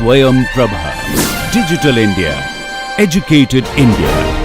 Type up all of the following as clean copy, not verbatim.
Swayam Prabha. Digital India. Educated India.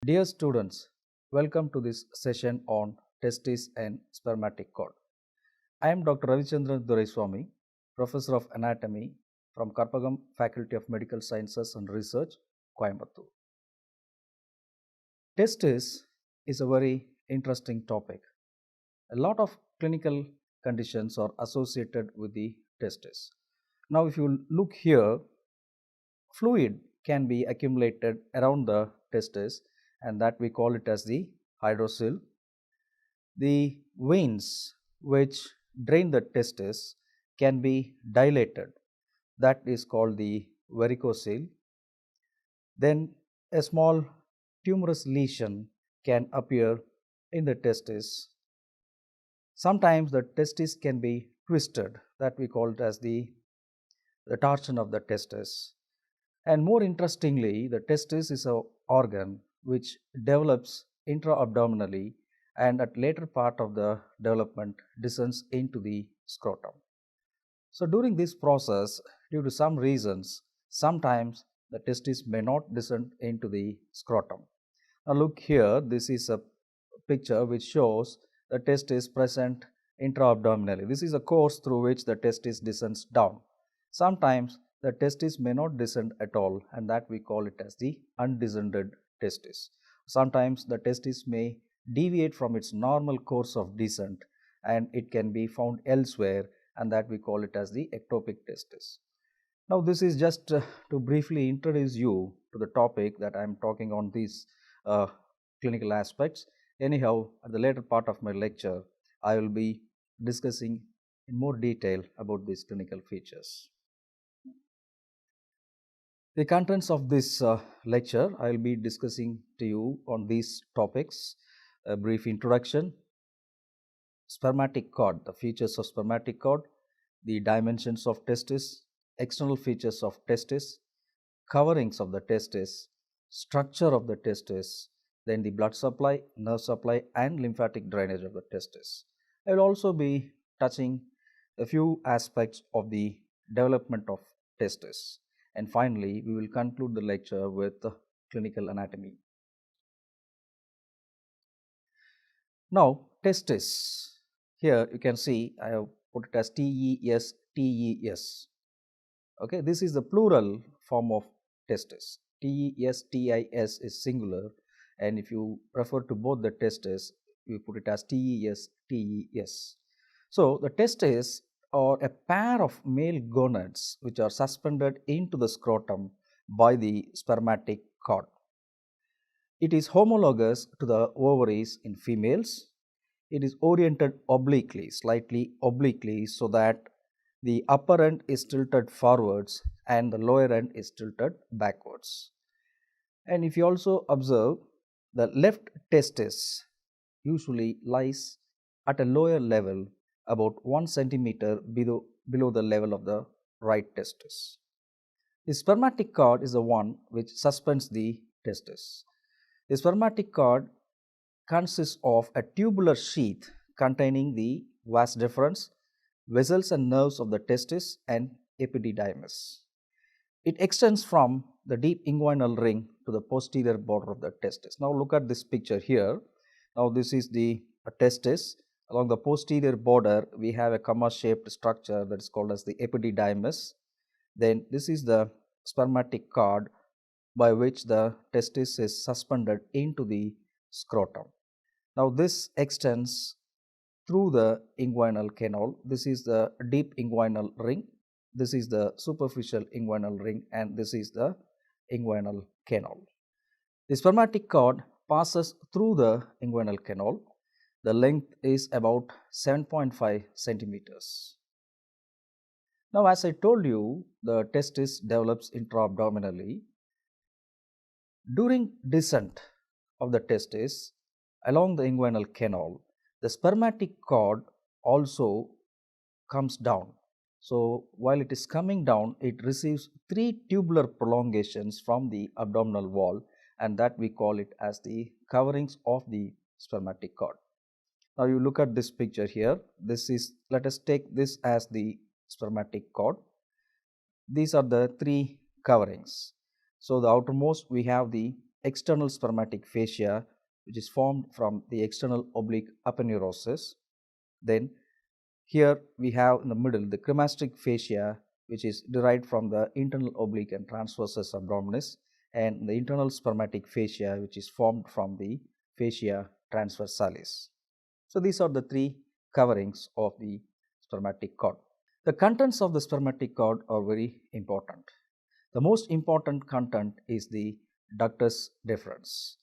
Dear students, welcome to this session on testis and spermatic cord. I am Dr. Ravichandran Doraiswamy, Professor of Anatomy from Karpagam Faculty of Medical Sciences and Research, Coimbatore. Testis is a very interesting topic. A lot of clinical conditions are associated with the testis. Now, if you look here, fluid can be accumulated around the testis, and that we call it as the hydrocele. The veins which drain the testis can be dilated, that is called the varicocele. Then a small tumorous lesion can appear in the testis. Sometimes the testis can be twisted, that we call it as the torsion of the testis. And more interestingly, the testis is an organ which develops intra-abdominally and at later part of the development descends into the scrotum. So during this process, due to some reasons, sometimes the testis may not descend into the scrotum. Now look here, this is a picture which shows the testis present intra-abdominally. This is a course through which the testis descends down. Sometimes the testis may not descend at all, and that we call it as the undescended testis. Sometimes the testis may deviate from its normal course of descent and it can be found elsewhere, and that we call it as the ectopic testis. Now this is just to briefly introduce you to the topic that I am talking on these clinical aspects. Anyhow, at the later part of my lecture, I will be discussing in more detail about these clinical features. The contents of this lecture, I will be discussing to you on these topics: a brief introduction, spermatic cord, the features of spermatic cord, the dimensions of testis, external features of testis, coverings of the testis, structure of the testis, then the blood supply, nerve supply and lymphatic drainage of the testis. I will also be touching a few aspects of the development of testis. And finally, we will conclude the lecture with clinical anatomy. Now, testis. Here you can see I have put it as TES, TES. Okay, this is the plural form of testis. TES, TIS is singular, and if you refer to both the testes, you put it as TES, TES. So, the testes or a pair of male gonads which are suspended into the scrotum by the spermatic cord. It is homologous to the ovaries in females. It is oriented obliquely, slightly obliquely, so that the upper end is tilted forwards and the lower end is tilted backwards. And if you also observe, the left testis usually lies at a lower level, about 1 centimeter below the level of the right testis. The spermatic cord is the one which suspends the testis. The spermatic cord consists of a tubular sheath containing the vas deferens, vessels and nerves of the testis and epididymis. It extends from the deep inguinal ring to the posterior border of the testis. Now look at this picture here. Now this is the testis. Along the posterior border, we have a comma-shaped structure that is called as the epididymis. Then this is the spermatic cord by which the testis is suspended into the scrotum. Now this extends through the inguinal canal. This is the deep inguinal ring. This is the superficial inguinal ring, and this is the inguinal canal. The spermatic cord passes through the inguinal canal. The length is about 7.5 centimeters. Now, as I told you, the testis develops intra-abdominally. During descent of the testis along the inguinal canal, the spermatic cord also comes down. So, while it is coming down, it receives three tubular prolongations from the abdominal wall, and that we call it as the coverings of the spermatic cord. Now, you look at this picture here. This is, let us take this as the spermatic cord. These are the three coverings. So, the outermost we have the external spermatic fascia, which is formed from the external oblique aponeurosis. Then here we have in the middle the cremasteric fascia, which is derived from the internal oblique and transversus abdominis, and the internal spermatic fascia, which is formed from the fascia transversalis. So, these are the three coverings of the spermatic cord. The contents of the spermatic cord are very important. The most important content is the ductus deferens.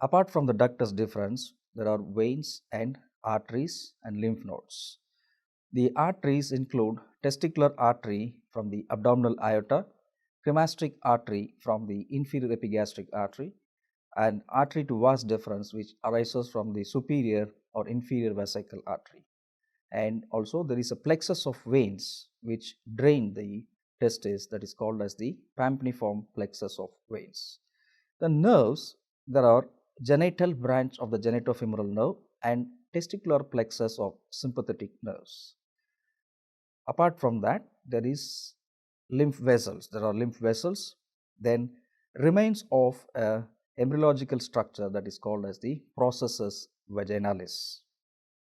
Apart from the ductus deferens, there are veins and arteries and lymph nodes. The arteries include testicular artery from the abdominal aorta, cremasteric artery from the inferior epigastric artery, and artery to vas deferens, which arises from the superior or inferior vesical artery. And also there is a plexus of veins which drain the testis, that is called as the pampiniform plexus of veins. The nerves, there are genital branch of the genitofemoral nerve and testicular plexus of sympathetic nerves. Apart from that, there is lymph vessels. There are lymph vessels. Then remains of a embryological structure that is called as the processus vaginalis.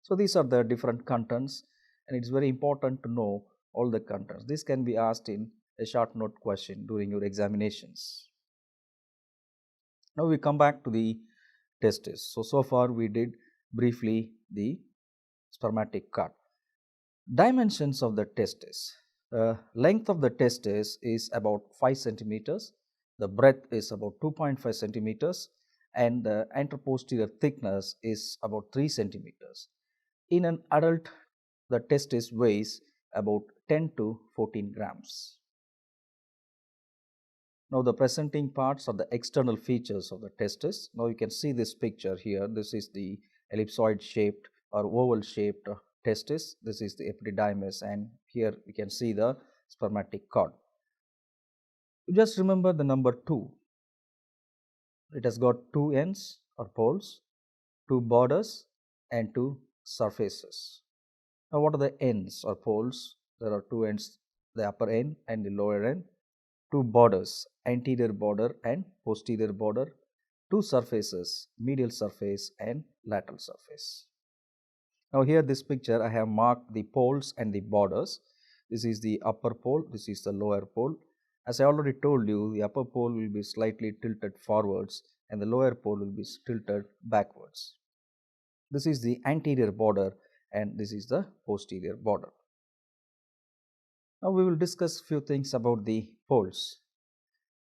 So, these are the different contents, and it is very important to know all the contents. This can be asked in a short note question during your examinations. Now, we come back to the testis. So far we did briefly the spermatic cord. Dimensions of the testis. The length of the testis is about 5 centimeters, the breadth is about 2.5 centimeters, and the anteroposterior thickness is about 3 centimeters. In an adult, the testis weighs about 10 to 14 grams. Now, the presenting parts are the external features of the testis. Now, you can see this picture here. This is the ellipsoid shaped or oval shaped testis. This is the epididymis, and here we can see the spermatic cord. You just remember the number 2. It has got 2 ends or poles, 2 borders, and 2 surfaces. Now, what are the ends or poles? There are 2 ends, the upper end and the lower end, 2 borders, anterior border and posterior border, 2 surfaces, medial surface and lateral surface. Now, here this picture I have marked the poles and the borders. This is the upper pole, this is the lower pole. As I already told you, the upper pole will be slightly tilted forwards and the lower pole will be tilted backwards. This is the anterior border and this is the posterior border. Now, we will discuss few things about the poles.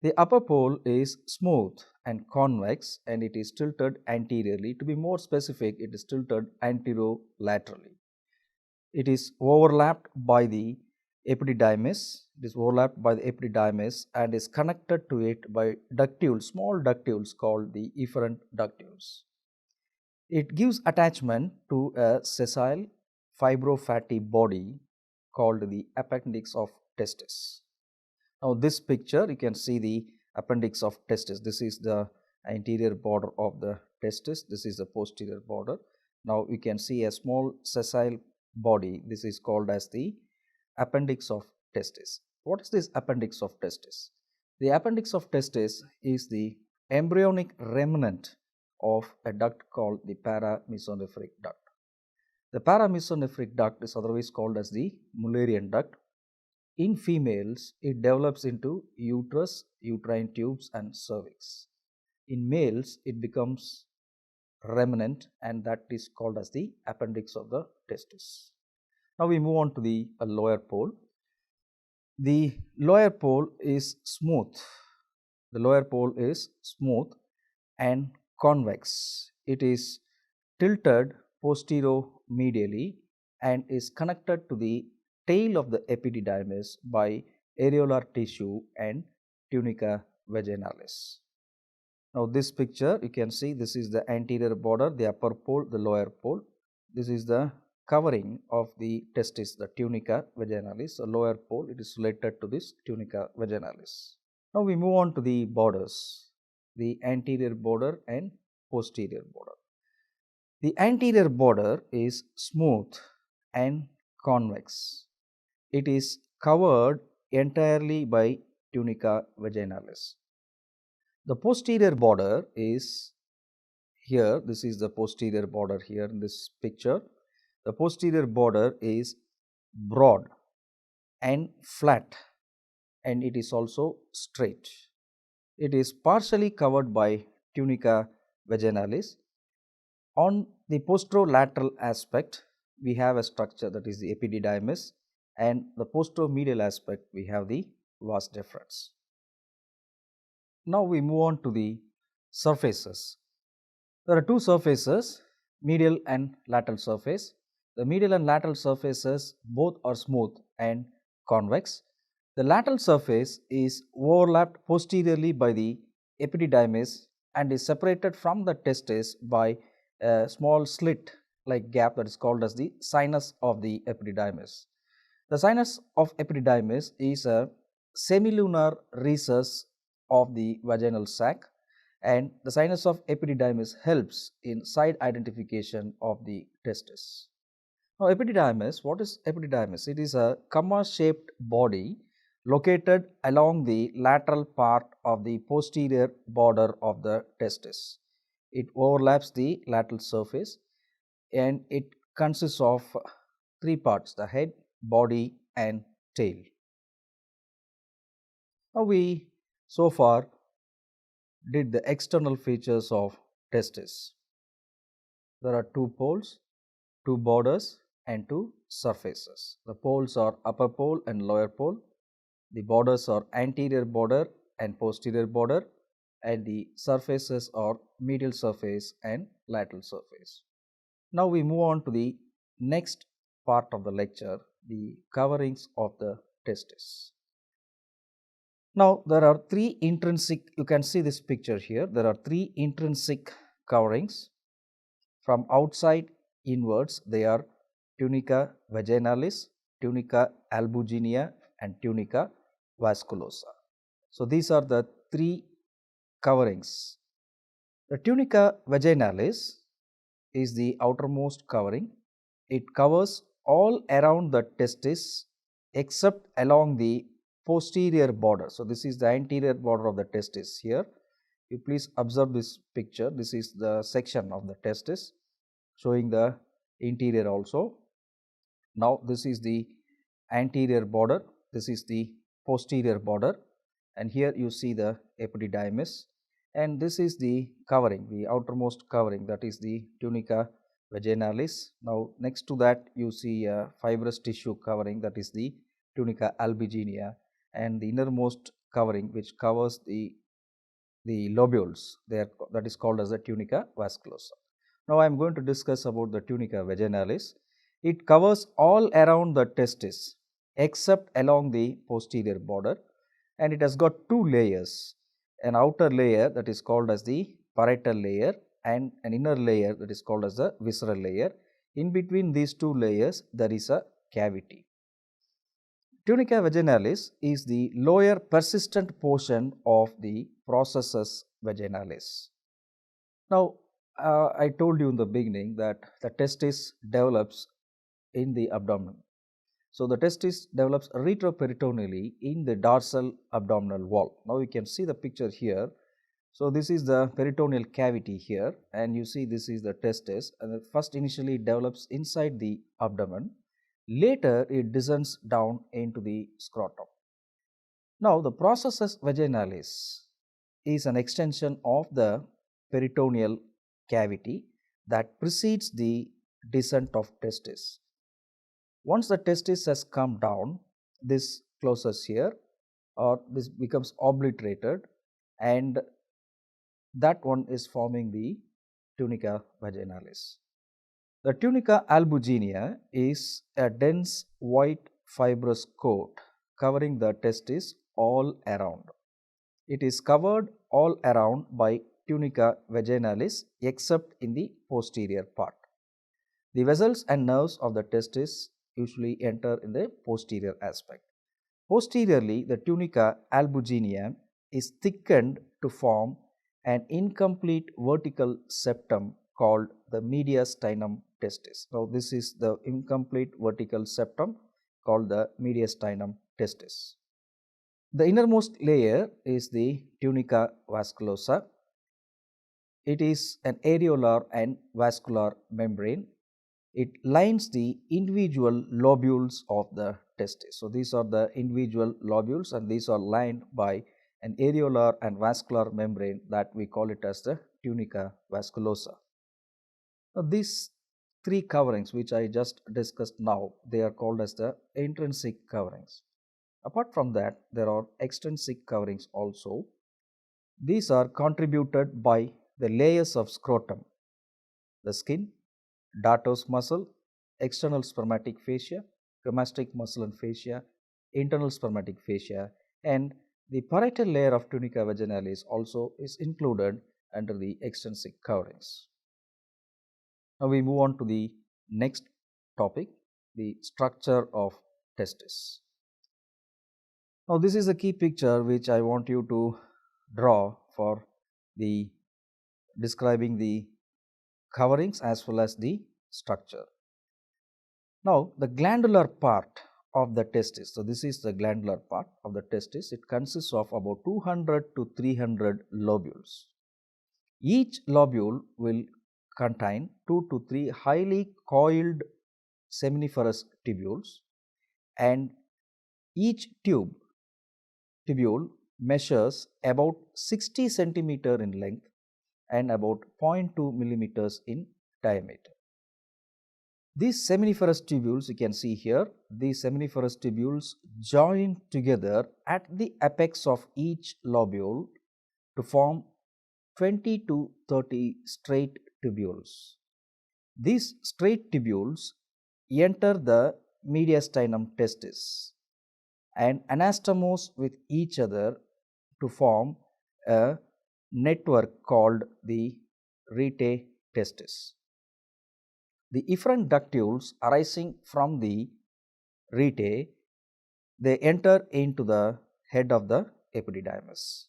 The upper pole is smooth and convex and it is tilted anteriorly. To be more specific, it is tilted anterolaterally. It is overlapped by the epididymis. It is overlapped by the epididymis and is connected to it by ductules, small ductules called the efferent ductules. It gives attachment to a sessile fibrofatty body called the appendix of testis. Now, this picture you can see the appendix of testis. This is the anterior border of the testis. This is the posterior border. Now, you can see a small sessile body. This is called as the appendix of testis. What is this appendix of testis? The appendix of testis is the embryonic remnant of a duct called the paramesonephric duct. The paramesonephric duct is otherwise called as the Mullerian duct. In females, it develops into uterus, uterine tubes and cervix. In males, it becomes remnant and that is called as the appendix of the testis. Now, we move on to the lower pole. The lower pole is smooth. The lower pole is smooth and convex. It is tilted posterior-medially and is connected to the tail of the epididymis by areolar tissue and tunica vaginalis. Now this picture you can see this is the anterior border, the upper pole, the lower pole. This is the covering of the testis, the tunica vaginalis, the lower pole, it is related to this tunica vaginalis. Now we move on to the borders, the anterior border and posterior border. The anterior border is smooth and convex. It is covered entirely by tunica vaginalis. The posterior border is here, this is the posterior border here in this picture. The posterior border is broad and flat, and it is also straight. It is partially covered by tunica vaginalis. On the posterolateral aspect, we have a structure that is the epididymis, and the posteromedial aspect we have the vas deferens. Now we move on to the surfaces. There are two surfaces, medial and lateral surface. The medial and lateral surfaces both are smooth and convex. The lateral surface is overlapped posteriorly by the epididymis and is separated from the testis by a small slit like gap that is called as the sinus of the epididymis. The sinus of epididymis is a semilunar recess of the vaginal sac, and the sinus of epididymis helps in side identification of the testis. Now epididymis, what is epididymis? It is a comma shaped body located along the lateral part of the posterior border of the testis. It overlaps the lateral surface and it consists of three parts: the head, body and tail. Now we so far did the external features of testis. There are two poles, two borders and two surfaces. The poles are upper pole and lower pole. The borders are anterior border and posterior border, and the surfaces are medial surface and lateral surface. Now we move on to the next part of the lecture, the coverings of the testis. Now there are three intrinsic, you can see this picture here, there are three intrinsic coverings. From outside inwards, they are tunica vaginalis, tunica albuginea and tunica vasculosa. So these are the three coverings. The tunica vaginalis is the outermost covering. It covers all around the testis except along the posterior border. So this is the anterior border of the testis here. You please observe this picture. This is the section of the testis showing the interior also. Now this is the anterior border, this is the posterior border, and here you see the epididymis, and this is the covering, the outermost covering, that is the tunica vaginalis. Now next to that you see a fibrous tissue covering, that is the tunica albuginea, and the innermost covering which covers the lobules, that is called as the tunica vasculosa. Now I am going to discuss about the tunica vaginalis. It covers all around the testis except along the posterior border, and it has got two layers, an outer layer that is called as the parietal layer and an inner layer that is called as the visceral layer. In between these two layers there is a cavity. Tunica vaginalis is the lower persistent portion of the processus vaginalis. Now I told you in the beginning that the testis develops in the abdomen. So the testis develops retroperitoneally in the dorsal abdominal wall. Now you can see the picture here. So this is the peritoneal cavity here, and you see this is the testis, and it first initially develops inside the abdomen. Later it descends down into the scrotum. Now the processus vaginalis is an extension of the peritoneal cavity that precedes the descent of testis. Once the testis has come down, this closes here or this becomes obliterated, and that one is forming the tunica vaginalis. The tunica albuginea is a dense white fibrous coat covering the testis all around. It is covered all around by tunica vaginalis except in the posterior part. The vessels and nerves of the testis usually enter in the posterior aspect. Posteriorly, the tunica albuginea is thickened to form an incomplete vertical septum called the mediastinum testis. Now, this is the incomplete vertical septum called the mediastinum testis. The innermost layer is the tunica vasculosa. It is an areolar and vascular membrane. It lines the individual lobules of the testis. So, these are the individual lobules and these are lined by an areolar and vascular membrane that we call it as the tunica vasculosa. Now, these three coverings which I just discussed now, they are called as the intrinsic coverings. Apart from that, there are extrinsic coverings also. These are contributed by the layers of scrotum, the skin, dartos muscle, external spermatic fascia, cremasteric muscle and fascia, internal spermatic fascia, and the parietal layer of tunica vaginalis also is included under the extrinsic coverings. Now we move on to the next topic, the structure of testis. Now this is a key picture which I want you to draw for the describing the coverings as well as the structure. Now the glandular part of the testis, so this is the glandular part of the testis, it consists of about 200 to 300 lobules. Each lobule will contain 2 to 3 highly coiled seminiferous tubules, and each tubule measures about 60 centimeter in length and about 0.2 millimeters in diameter. These seminiferous tubules, you can see here, these seminiferous tubules join together at the apex of each lobule to form 20 to 30 straight tubules. These straight tubules enter the mediastinum testis and anastomose with each other to form a network called the rete testis. The efferent ductules arising from the rete, they enter into the head of the epididymis.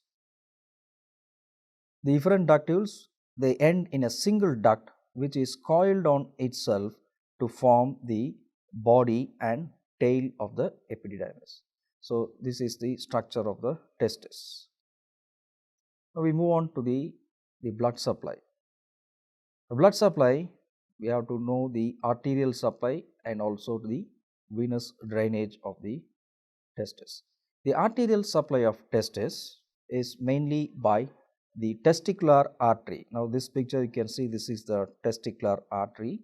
The efferent ductules, they end in a single duct which is coiled on itself to form the body and tail of the epididymis. So, this is the structure of the testis. Now, we move on to the blood supply. The blood supply, we have to know the arterial supply and also the venous drainage of the testis. The arterial supply of testis is mainly by the testicular artery. Now, this picture you can see, this is the testicular artery.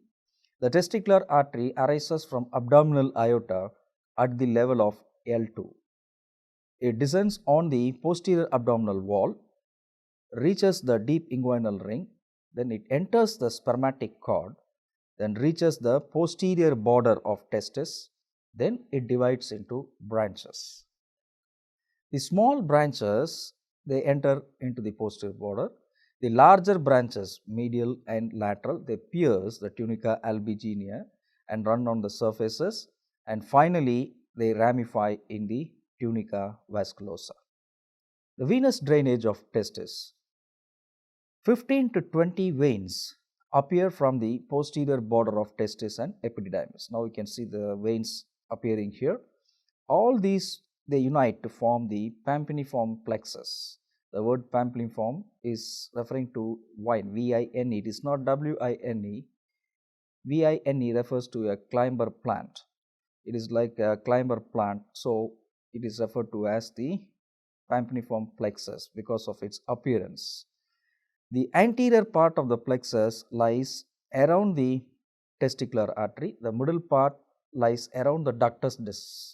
The testicular artery arises from abdominal aorta at the level of L2. It descends on the posterior abdominal wall, reaches the deep inguinal ring, then it enters the spermatic cord, then reaches the posterior border of testis, then it divides into branches. The small branches, they enter into the posterior border. The larger branches, medial and lateral, they pierce the tunica albuginea and run on the surfaces, and finally they ramify in the tunica vasculosa. The venous drainage of testis. 15 to 20 veins appear from the posterior border of testis and epididymis. Now you can see the veins appearing here. All these, they unite to form the pampiniform plexus. The word pampiniform is referring to vine, V-I-N-E. It is not W-I-N-E. V-I-N-E refers to a climber plant. It is like a climber plant, so it is referred to as the pampiniform plexus because of its appearance. The anterior part of the plexus lies around the testicular artery. The middle part lies around the ductus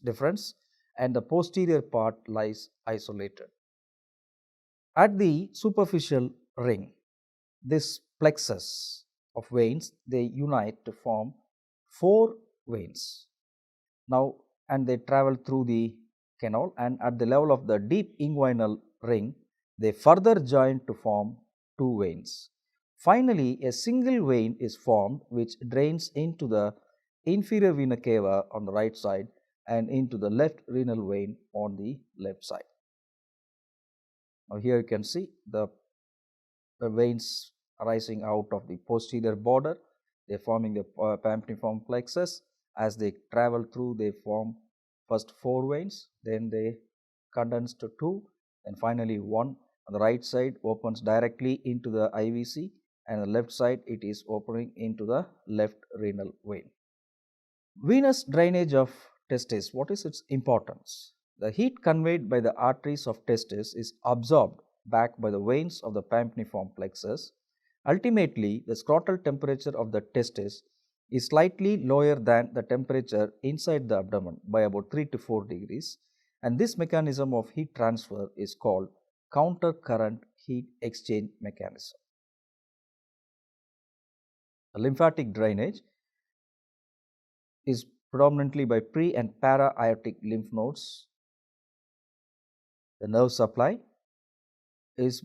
deferens and the posterior part lies isolated. At the superficial ring, this plexus of veins, they unite to form 4 veins. Now, and they travel through the canal, and at the level of the deep inguinal ring, they further join to form two veins. Finally, a single vein is formed which drains into the inferior vena cava on the right side and into the left renal vein on the left side. Now here you can see the veins arising out of the posterior border. They are forming the pampiniform plexus. As they travel through, they form first 4 veins, then they condense to 2, and finally 1 on the right side opens directly into the IVC, and on the left side it is opening into the left renal vein. Venous drainage of testis, what is its importance? The heat conveyed by the arteries of testis is absorbed back by the veins of the pampiniform plexus. Ultimately, the scrotal temperature of the testis is slightly lower than the temperature inside the abdomen by about 3 to 4 degrees, and this mechanism of heat transfer is called counter current heat exchange mechanism. The lymphatic drainage is predominantly by pre and para-aortic lymph nodes. The nerve supply is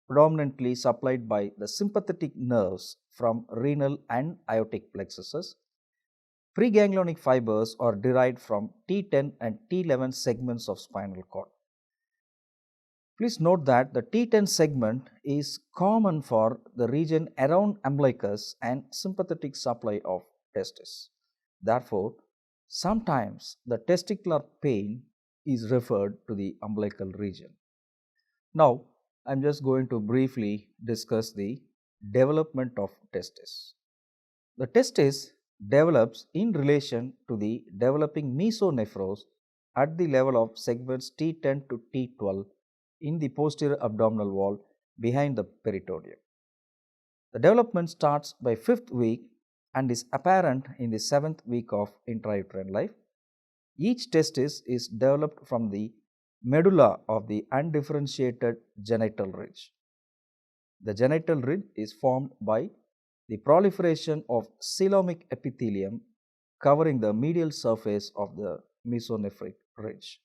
predominantly supplied by the sympathetic nerves from renal and aortic plexuses. Preganglionic fibers are derived from T10 and T11 segments of spinal cord. Please note that the T10 segment is common for the region around umbilicus and sympathetic supply of testis. Therefore, sometimes the testicular pain is referred to the umbilical region. Now, I am just going to briefly discuss the development of testis. The testis develops in relation to the developing mesonephros at the level of segments T10 to T12 in the posterior abdominal wall behind the peritoneum. The development starts by 5th week and is apparent in the 7th week of intrauterine life. Each testis is developed from the medulla of the undifferentiated genital ridge. The genital ridge is formed by the proliferation of coelomic epithelium covering the medial surface of the mesonephric ridge.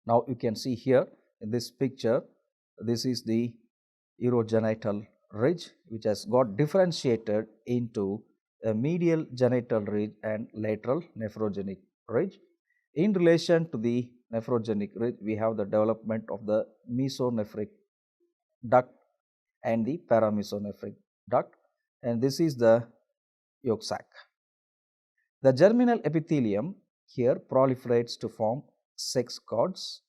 Now you can see here in this picture, this is the urogenital ridge which has got differentiated into a medial genital ridge and lateral nephrogenic ridge. In relation to the nephrogenic ridge, we have the development of the mesonephric duct and the paramesonephric duct, and this is the yolk sac. The germinal epithelium here proliferates to form sex cords,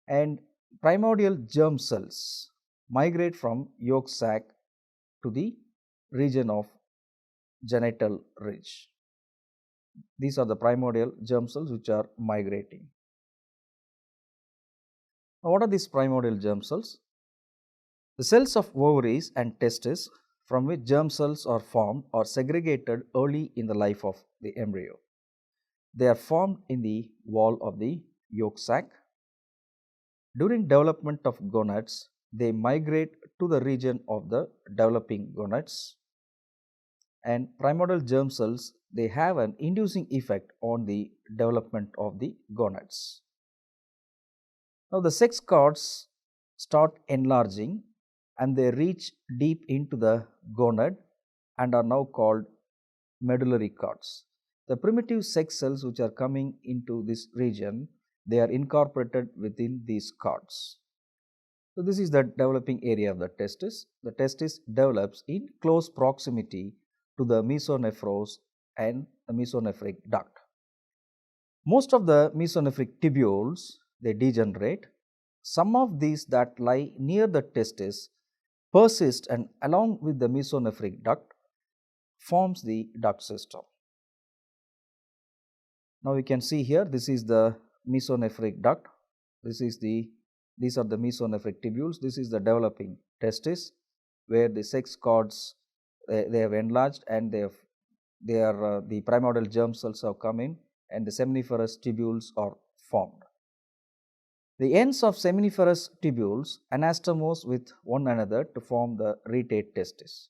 and primordial germ cells migrate from yolk sac to the region of genital ridge. These are the primordial germ cells which are migrating. Now, what are these primordial germ cells? The cells of ovaries and testes from which germ cells are formed are segregated early in the life of the embryo. They are formed in the wall of the yolk sac. During development of gonads, they migrate to the region of the developing gonads, and primordial germ cells, they have an inducing effect on the development of the gonads. Now, the sex cords start enlarging and they reach deep into the gonad and are now called medullary cords. The primitive sex cells which are coming into this region, they are incorporated within these cords. So, this is the developing area of the testis. The testis develops in close proximity to the mesonephros and the mesonephric duct. Most of the mesonephric tubules, they degenerate. Some of these that lie near the testis persist and along with the mesonephric duct forms the duct system. Now, you can see here, this is the mesonephric duct, these are the mesonephric tubules, this is the developing testis where the sex cords they have enlarged and the primordial germ cells have come in and the seminiferous tubules are formed. The ends of seminiferous tubules anastomose with one another to form the retate testis.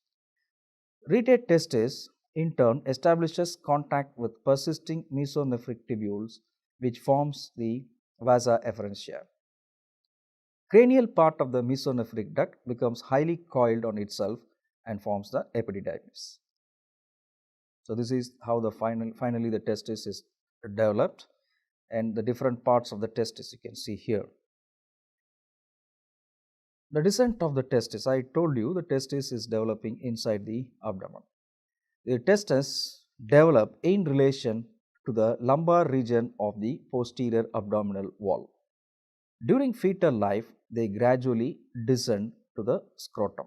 Retate testis in turn establishes contact with persisting mesonephric tubules which forms the vasa efferentia. cranial part of the mesonephric duct becomes highly coiled on itself and forms the epididymis. So this is how finally the testis is developed, and the different parts of the testis you can see here. The descent of the testis, I told you the testis is developing inside the abdomen. The testes develop in relation to the lumbar region of the posterior abdominal wall. During fetal life, they gradually descend to the scrotum.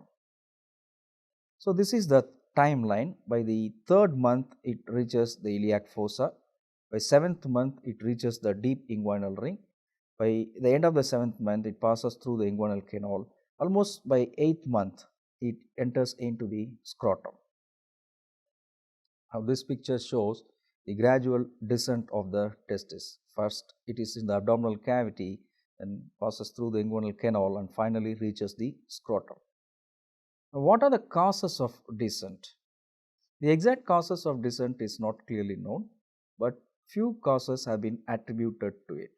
So this is the timeline. By the 3rd month, it reaches the iliac fossa. By 7th month, it reaches the deep inguinal ring. By the end of the 7th month, it passes through the inguinal canal. Almost by 8th month, it enters into the scrotum. Now this picture shows the gradual descent of the testis. First, it is in the abdominal cavity and passes through the inguinal canal and finally reaches the scrotum. Now, what are the causes of descent? The exact causes of descent is not clearly known, but few causes have been attributed to it.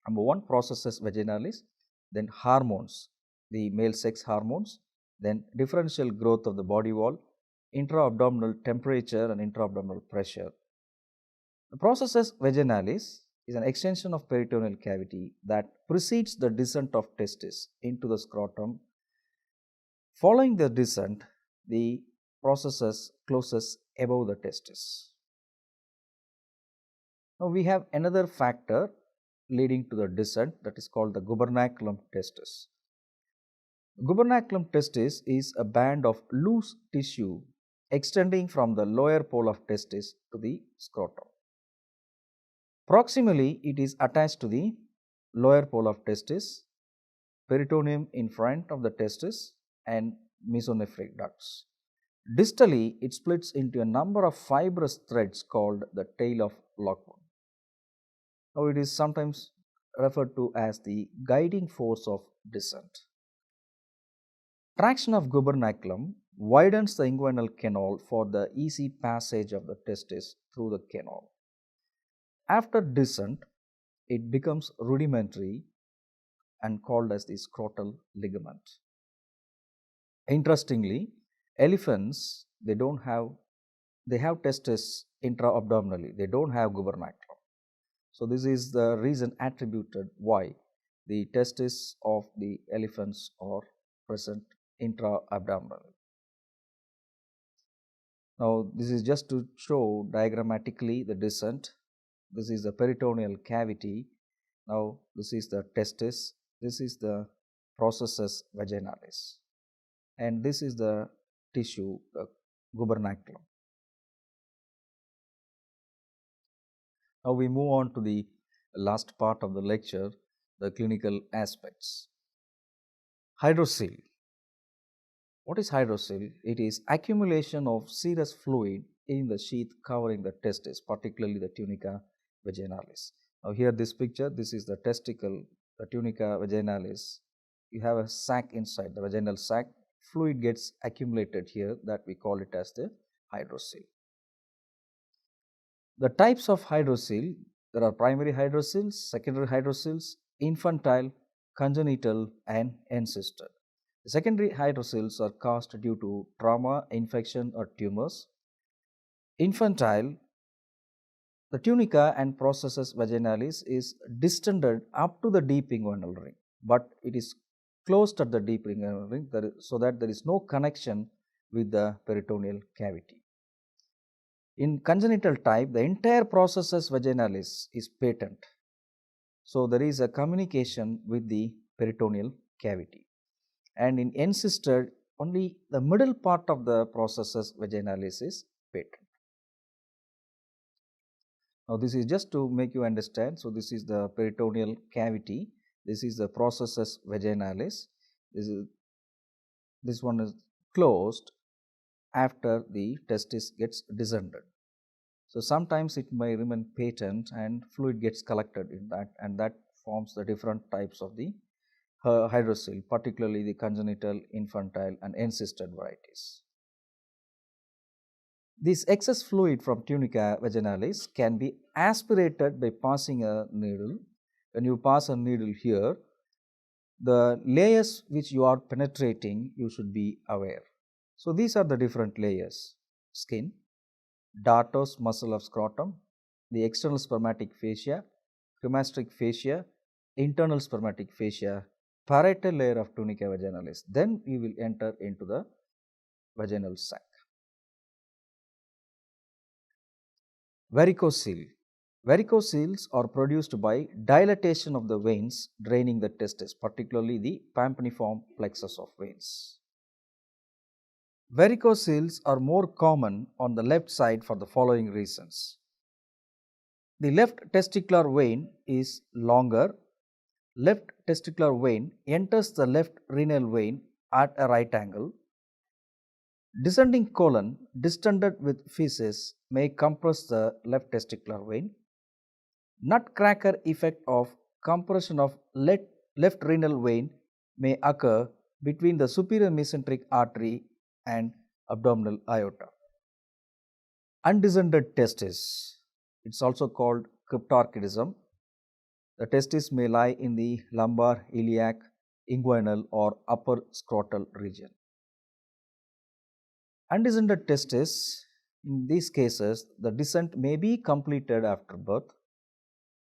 Number 1, processus vaginalis, then hormones, the male sex hormones, then differential growth of the body wall, intra-abdominal temperature and intra-abdominal pressure. The processus vaginalis is an extension of peritoneal cavity that precedes the descent of testis into the scrotum. Following the descent, the processus closes above the testis. Now we have another factor leading to the descent, that is called the gubernaculum testis. Gubernaculum testis is a band of loose tissue extending from the lower pole of testis to the scrotum. Proximally, it is attached to the lower pole of testis, peritoneum in front of the testis, and mesonephric ducts. Distally, it splits into a number of fibrous threads called the tail of Lockwood. Now, it is sometimes referred to as the guiding force of descent. Traction of gubernaculum widens the inguinal canal for the easy passage of the testis through the canal. After descent, it becomes rudimentary and called as the scrotal ligament. Interestingly, elephants, they have testes intra-abdominally, they don't have gubernaculum. So this is the reason attributed why the testes of the elephants are present intra-abdominally. Now this is just to show diagrammatically the descent. This is the peritoneal cavity. Now this is the testis. This is the processus vaginalis. And this is the tissue, the gubernaculum. Now we move on to the last part of the lecture, the clinical aspects. Hydrocele. What is hydrocele? It is accumulation of serous fluid in the sheath covering the testis, particularly the tunica vaginalis. Now here this picture, this is the testicle, the tunica vaginalis. You have a sac inside, the vaginal sac. Fluid gets accumulated here, that we call it as the hydrocele. The types of hydrocele, there are primary hydroceles, secondary hydroceles, infantile, congenital and ancestor. The secondary hydroceles are caused due to trauma, infection or tumors. Infantile, the tunica and processus vaginalis is distended up to the deep inguinal ring, but it is closed at the deep inguinal ring so that there is no connection with the peritoneal cavity. In congenital type, the entire processus vaginalis is patent. So there is a communication with the peritoneal cavity. And in ancestor, only the middle part of the processus vaginalis is patent. Now this is just to make you understand. So this is the peritoneal cavity. This is the processus vaginalis. This one is closed after the testis gets descended. So sometimes it may remain patent and fluid gets collected in that, and that forms the different types of the hydrocele, particularly the congenital, infantile and ancestor varieties. This excess fluid from tunica vaginalis can be aspirated by passing a needle. When you pass a needle here, the layers which you are penetrating, you should be aware. So these are the different layers: skin, dartos muscle of scrotum, the external spermatic fascia, cremasteric fascia, internal spermatic fascia, parietal layer of tunica vaginalis. Then you will enter into the vaginal sac. Varicocele. Varicoceles are produced by dilatation of the veins draining the testis, particularly the pampiniform plexus of veins. Varicoceles are more common on the left side for the following reasons. The left testicular vein is longer. Left testicular vein enters the left renal vein at a right angle. Descending colon distended with feces may compress the left testicular vein. Nutcracker effect of compression of left renal vein may occur between the superior mesenteric artery and abdominal aorta. Undescended testis, it is also called cryptorchidism. The testis may lie in the lumbar, iliac, inguinal or upper scrotal region. Undescended testis, in these cases, the descent may be completed after birth.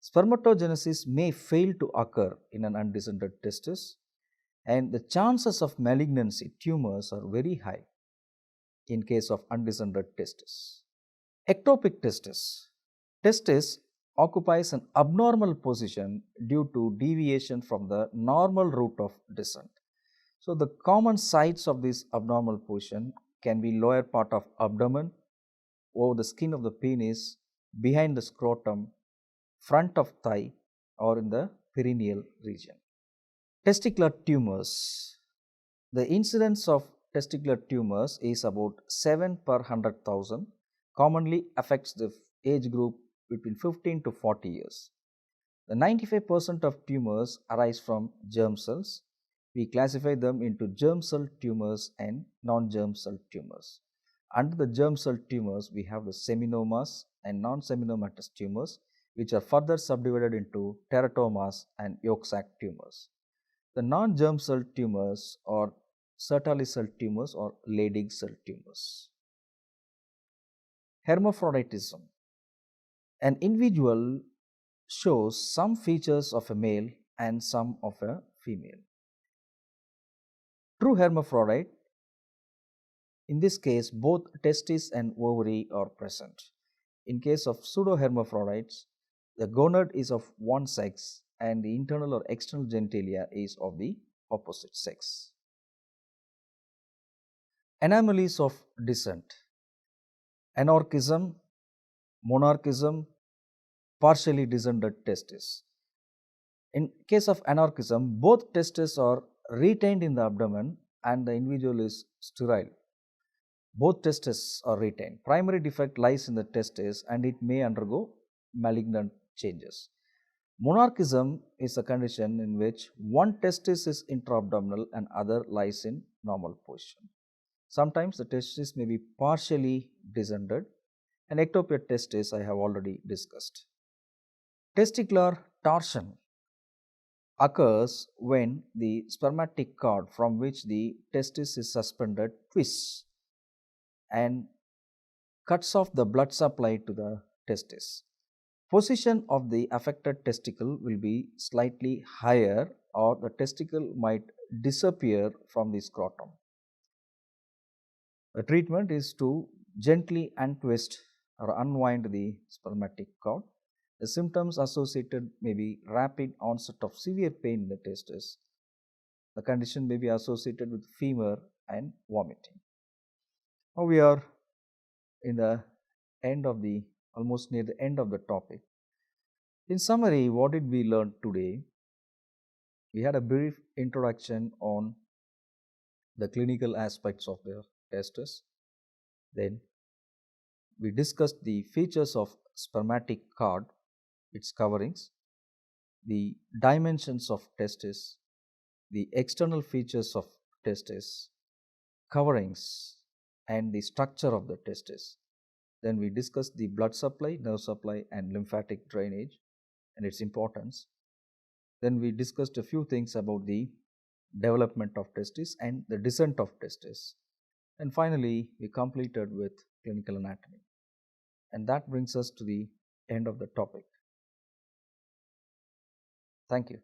Spermatogenesis may fail to occur in an undescended testis, and the chances of malignancy, tumors, are very high in case of undescended testis. Ectopic testis. Testis occupies an abnormal position due to deviation from the normal route of descent. So, the common sites of this abnormal position can be lower part of abdomen, over the skin of the penis, behind the scrotum, front of thigh, or in the perineal region. Testicular tumors. The incidence of testicular tumors is about 7 per 100,000, commonly affects the age group between 15 to 40 years. The 95% of tumors arise from germ cells. We classify them into germ cell tumors and non-germ cell tumors. Under the germ cell tumors, we have the seminomas and non-seminomatous tumors, which are further subdivided into teratomas and yolk sac tumors. The non-germ cell tumors are Sertoli cell tumors or Leydig cell tumors. Hermaphroditism. An individual shows some features of a male and some of a female. True hermaphrodite, in this case, both testis and ovary are present. In case of pseudohermaphrodites, the gonad is of one sex and the internal or external genitalia is of the opposite sex. Anomalies of descent. Anarchism, monarchism, partially descended testis. In case of anarchism, both testes are retained in the abdomen and the individual is sterile. Both testes are retained. Primary defect lies in the testes and it may undergo malignant changes. Monarchism is a condition in which one testis is intra-abdominal and other lies in normal position. Sometimes the testis may be partially descended, and ectopic testis I have already discussed. Testicular torsion occurs when the spermatic cord from which the testis is suspended twists and cuts off the blood supply to the testis. Position of the affected testicle will be slightly higher or the testicle might disappear from the scrotum. The treatment is to gently untwist or unwind the spermatic cord. The symptoms associated may be rapid onset of severe pain in the testis. The condition may be associated with fever and vomiting. Now we are in the end of the almost near the end of the topic. In summary, what did we learn today? We had a brief introduction on the clinical aspects of the testis. Then we discussed the features of spermatic cord, its coverings, the dimensions of testis, the external features of testis, coverings, and the structure of the testis. Then we discussed the blood supply, nerve supply, and lymphatic drainage and its importance. Then we discussed a few things about the development of testis and the descent of testis. And finally, we completed with clinical anatomy. And that brings us to the end of the topic. Thank you.